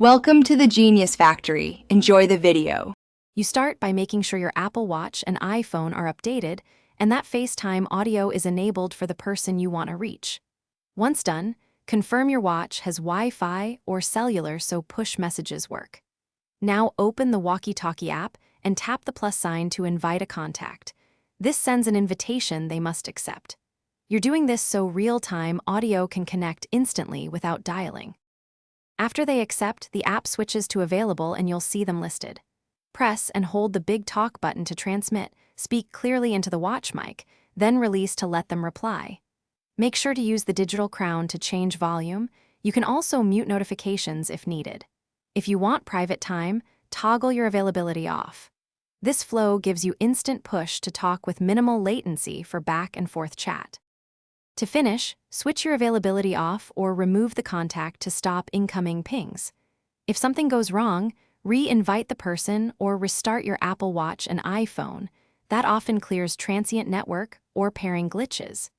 Welcome to the Genius Factory. Enjoy the video. You start by making sure your Apple Watch and iPhone are updated and that FaceTime audio is enabled for the person you want to reach. Once done, confirm your watch has Wi-Fi or cellular so push messages work. Now open the Walkie Talkie app and tap the plus sign to invite a contact. This sends an invitation they must accept. You're doing this so real-time audio can connect instantly without dialing. After they accept, the app switches to available and you'll see them listed. Press and hold the big talk button to transmit, speak clearly into the watch mic, then release to let them reply. Make sure to use the digital crown to change volume. You can also mute notifications if needed. If you want private time, toggle your availability off. This flow gives you instant push to talk with minimal latency for back and forth chat. To finish, switch your availability off or remove the contact to stop incoming pings. If something goes wrong, re-invite the person or restart your Apple Watch and iPhone. That often clears transient network or pairing glitches.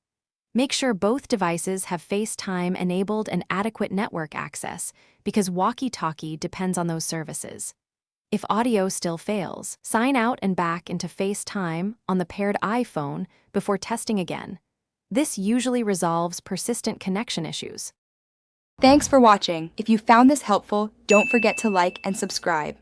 Make sure both devices have FaceTime enabled and adequate network access because Walkie Talkie depends on those services. If audio still fails, sign out and back into FaceTime on the paired iPhone before testing again. This usually resolves persistent connection issues. Thanks for watching. If you found this helpful, don't forget to like and subscribe.